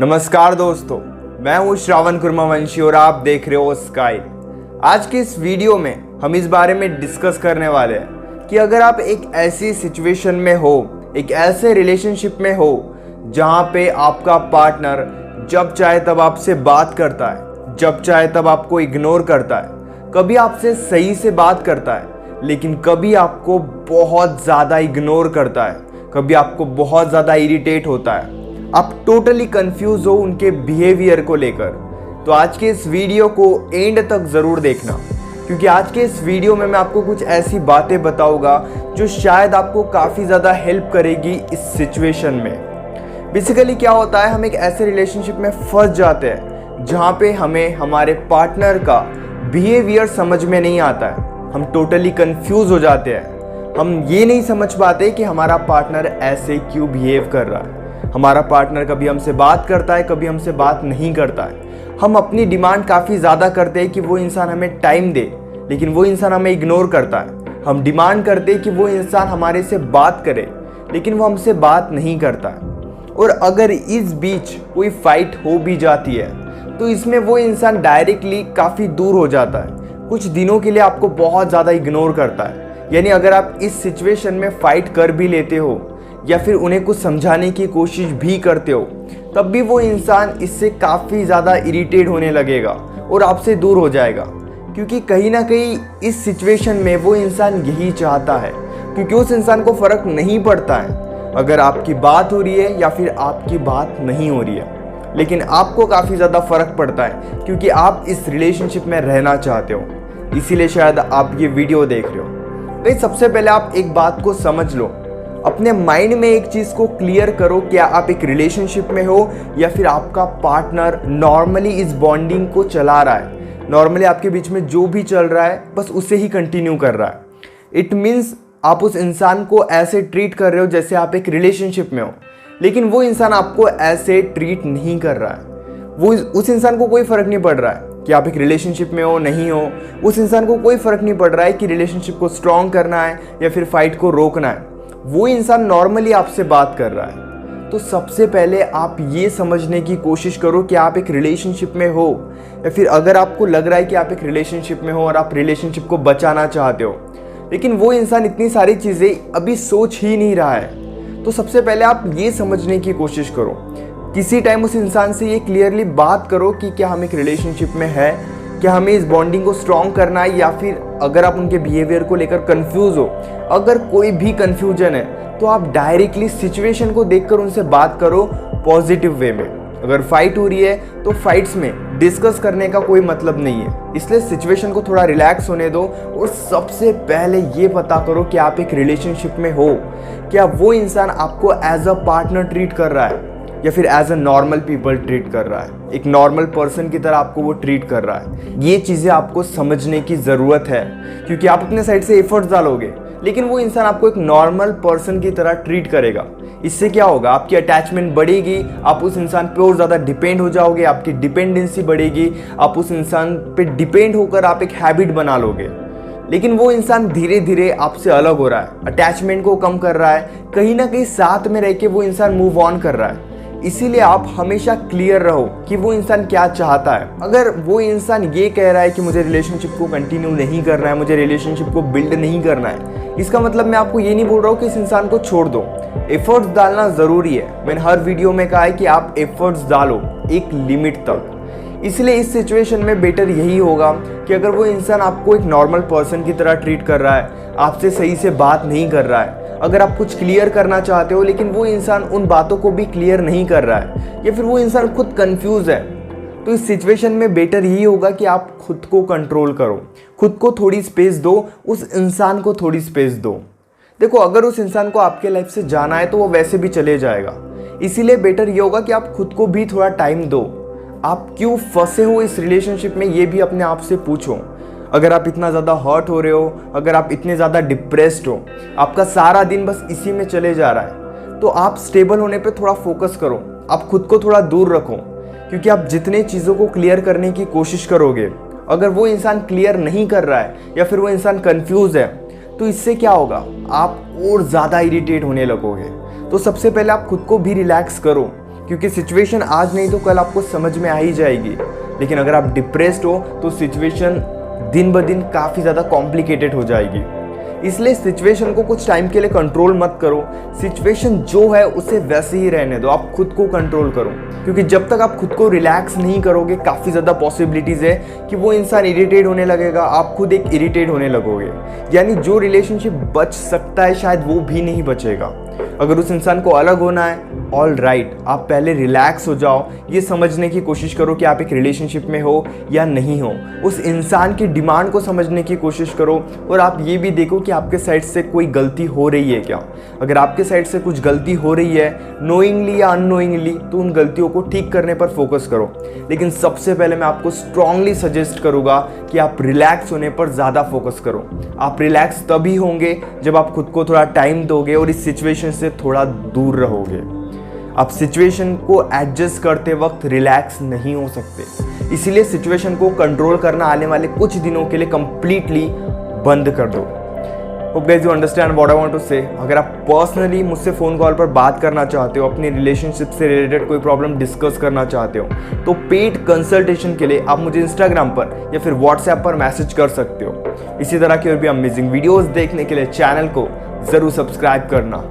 नमस्कार दोस्तों, मैं हूं श्रावण कुर्मावंशी और आप देख रहे हो स्काई। आज के इस वीडियो में हम इस बारे में डिस्कस करने वाले हैं कि अगर आप एक ऐसी सिचुएशन में हो, एक ऐसे रिलेशनशिप में हो जहां पे आपका पार्टनर जब चाहे तब आपसे बात करता है, जब चाहे तब आपको इग्नोर करता है, कभी आपसे सही से बात करता है लेकिन कभी आपको बहुत ज़्यादा इग्नोर करता है, कभी आपको बहुत ज़्यादा इरिटेट होता है, आप टोटली कंफ्यूज हो उनके बिहेवियर को लेकर, तो आज के इस वीडियो को एंड तक ज़रूर देखना, क्योंकि आज के इस वीडियो में मैं आपको कुछ ऐसी बातें बताऊंगा जो शायद आपको काफ़ी ज़्यादा हेल्प करेगी इस सिचुएशन में। बेसिकली क्या होता है, हम एक ऐसे रिलेशनशिप में फंस जाते हैं जहाँ पे हमें हमारे पार्टनर का बिहेवियर समझ में नहीं आता है, हम टोटली कंफ्यूज हो जाते हैं, हम ये नहीं समझ पाते कि हमारा पार्टनर ऐसे क्यों बिहेव कर रहा है। हमारा पार्टनर कभी हमसे बात करता है, कभी हमसे बात नहीं करता है। हम अपनी डिमांड काफ़ी ज़्यादा करते हैं कि वो इंसान हमें टाइम दे, लेकिन वो इंसान हमें इग्नोर करता है। हम डिमांड करते हैं कि वो इंसान हमारे से बात करे, लेकिन वो हमसे बात नहीं करता है। और अगर इस बीच कोई फाइट हो भी जाती है तो इसमें वो इंसान डायरेक्टली काफ़ी दूर हो जाता है, कुछ दिनों के लिए आपको बहुत ज़्यादा इग्नोर करता है। यानी अगर आप इस सिचुएशन में फाइट कर भी लेते हो या फिर उन्हें कुछ समझाने की कोशिश भी करते हो, तब भी वो इंसान इससे काफ़ी ज़्यादा इरिटेट होने लगेगा और आपसे दूर हो जाएगा, क्योंकि कहीं ना कहीं इस सिचुएशन में वो इंसान यही चाहता है, क्योंकि उस इंसान को फ़र्क नहीं पड़ता है अगर आपकी बात हो रही है या फिर आपकी बात नहीं हो रही है, लेकिन आपको काफ़ी ज़्यादा फ़र्क पड़ता है क्योंकि आप इस रिलेशनशिप में रहना चाहते हो, इसीलिए शायद आप ये वीडियो देख रहे हो। भाई सबसे पहले आप एक बात को समझ लो, अपने माइंड में एक चीज़ को क्लियर करो, क्या आप एक रिलेशनशिप में हो या फिर आपका पार्टनर नॉर्मली इस बॉन्डिंग को चला रहा है, नॉर्मली आपके बीच में जो भी चल रहा है बस उसे ही कंटिन्यू कर रहा है। इट मीन्स आप उस इंसान को ऐसे ट्रीट कर रहे हो जैसे आप एक रिलेशनशिप में हो, लेकिन वो इंसान आपको ऐसे ट्रीट नहीं कर रहा है। वो उस इंसान को कोई फ़र्क नहीं पड़ रहा है कि आप एक रिलेशनशिप में हो नहीं हो, उस इंसान को कोई फ़र्क नहीं पड़ रहा है कि रिलेशनशिप को स्ट्रॉन्ग करना है या फिर फाइट को रोकना है। वो इंसान नॉर्मली आपसे बात कर रहा है। तो सबसे पहले आप ये समझने की कोशिश करो कि आप एक रिलेशनशिप में हो, या फिर अगर आपको लग रहा है कि आप एक रिलेशनशिप में हो और आप रिलेशनशिप को बचाना चाहते हो, लेकिन वो इंसान इतनी सारी चीज़ें अभी सोच ही नहीं रहा है, तो सबसे पहले आप ये समझने की कोशिश करो। किसी टाइम उस इंसान से ये क्लियरली बात करो कि क्या हम एक रिलेशनशिप में है, क्या हमें इस बॉन्डिंग को स्ट्रॉन्ग करना है, या फिर अगर आप उनके बिहेवियर को लेकर कंफ्यूज हो, अगर कोई भी कंफ्यूजन है तो आप डायरेक्टली सिचुएशन को देखकर उनसे बात करो पॉजिटिव वे में। अगर फाइट हो रही है तो फाइट्स में डिस्कस करने का कोई मतलब नहीं है, इसलिए सिचुएशन को थोड़ा रिलैक्स होने दो और सबसे पहले ये पता करो कि आप एक रिलेशनशिप में हो, क्या वो इंसान आपको एज अ पार्टनर ट्रीट कर रहा है या फिर as a normal people treat कर रहा है, एक नॉर्मल पर्सन की तरह आपको वो ट्रीट कर रहा है। ये चीज़ें आपको समझने की ज़रूरत है, क्योंकि आप अपने साइड से एफर्ट्स डालोगे लेकिन वो इंसान आपको एक नॉर्मल पर्सन की तरह ट्रीट करेगा। इससे क्या होगा, आपकी अटैचमेंट बढ़ेगी, आप उस इंसान पे और ज़्यादा डिपेंड हो जाओगे, आपकी डिपेंडेंसी बढ़ेगी, आप उस इंसान पे डिपेंड होकर आप एक हैबिट बना लोगे। लेकिन वो इंसान धीरे धीरे आपसे अलग हो रहा है, अटैचमेंट को कम कर रहा है, कहीं ना कहीं साथ में रह के वो इंसान मूव ऑन कर रहा है। इसीलिए आप हमेशा क्लियर रहो कि वो इंसान क्या चाहता है। अगर वो इंसान ये कह रहा है कि मुझे रिलेशनशिप को कंटिन्यू नहीं करना है, मुझे रिलेशनशिप को बिल्ड नहीं करना है, इसका मतलब मैं आपको ये नहीं बोल रहा हूँ कि इस इंसान को छोड़ दो। एफर्ट्स डालना ज़रूरी है, मैंने हर वीडियो में कहा है कि आप एफर्ट्स डालो एक लिमिट तक। इसलिए इस सिचुएशन में बेटर यही होगा कि अगर वो इंसान आपको एक नॉर्मल पर्सन की तरह ट्रीट कर रहा है, आपसे सही से बात नहीं कर रहा है, अगर आप कुछ क्लियर करना चाहते हो लेकिन वो इंसान उन बातों को भी क्लियर नहीं कर रहा है, या फिर वो इंसान खुद कंफ्यूज है, तो इस सिचुएशन में बेटर यही होगा कि आप खुद को कंट्रोल करो, खुद को थोड़ी स्पेस दो, उस इंसान को थोड़ी स्पेस दो। देखो, अगर उस इंसान को आपके लाइफ से जाना है तो वो वैसे भी चले जाएगा, इसीलिए बेटर ये होगा कि आप खुद को भी थोड़ा टाइम दो। आप क्यों फंसे हो इस रिलेशनशिप में, ये भी अपने आप से पूछो। अगर आप इतना ज़्यादा हर्ट हो रहे हो, अगर आप इतने ज़्यादा डिप्रेस्ड हो, आपका सारा दिन बस इसी में चले जा रहा है, तो आप स्टेबल होने पे थोड़ा फोकस करो, आप खुद को थोड़ा दूर रखो, क्योंकि आप जितने चीज़ों को क्लियर करने की कोशिश करोगे, अगर वो इंसान क्लियर नहीं कर रहा है या फिर वो इंसान कंफ्यूज है, तो इससे क्या होगा, आप और ज़्यादा इरिटेट होने लगोगे। तो सबसे पहले आप खुद को भी रिलैक्स करो, क्योंकि सिचुएशन आज नहीं तो कल आपको समझ में आ ही जाएगी। लेकिन अगर आप डिप्रेस्ड हो तो सिचुएशन दिन ब दिन काफ़ी ज़्यादा कॉम्प्लिकेटेड हो जाएगी। इसलिए सिचुएशन को कुछ टाइम के लिए कंट्रोल मत करो। सिचुएशन जो है उसे वैसे ही रहने दो, आप खुद को कंट्रोल करो। क्योंकि जब तक आप खुद को रिलैक्स नहीं करोगे, काफ़ी ज़्यादा पॉसिबिलिटीज़ है कि वो इंसान इरिटेट होने लगेगा, आप खुद एक इरिटेट होने लगोगे। यानी जो रिलेशनशिप बच सकता है शायद वो भी नहीं बचेगा। अगर उस इंसान को अलग होना है, ऑल राइट, आप पहले रिलैक्स हो जाओ, ये समझने की कोशिश करो कि आप एक रिलेशनशिप में हो या नहीं हो। उस इंसान की डिमांड को समझने की कोशिश करो और आप ये भी देखो कि आपके साइड से कोई गलती हो रही है क्या। अगर आपके साइड से कुछ गलती हो रही है नोइंगली या अननोइंगली, तो उन गलतियों को ठीक करने पर फोकस करो। लेकिन सबसे पहले मैं आपको स्ट्रांगली सजेस्ट करूँगा कि आप रिलैक्स होने पर ज़्यादा फोकस करो। आप रिलैक्स तभी होंगे जब आप खुद को थोड़ा टाइम दोगे और इस सिचुएशन से थोड़ा दूर रहोगे। आप सिचुएशन को एडजस्ट करते वक्त रिलैक्स नहीं हो सकते, इसीलिए सिचुएशन को कंट्रोल करना आने वाले कुछ दिनों के लिए कंप्लीटली बंद कर दो। Hope guys you understand what I want to say. अगर आप पर्सनली मुझसे फ़ोन कॉल पर बात करना चाहते हो, अपनी रिलेशनशिप से रिलेटेड कोई प्रॉब्लम डिस्कस करना चाहते हो, तो पेड कंसल्टेशन के लिए आप मुझे इंस्टाग्राम पर या फिर व्हाट्सएप पर मैसेज कर सकते हो। इसी तरह की और भी अमेजिंग वीडियोज़ देखने के लिए चैनल को ज़रूर सब्सक्राइब करना।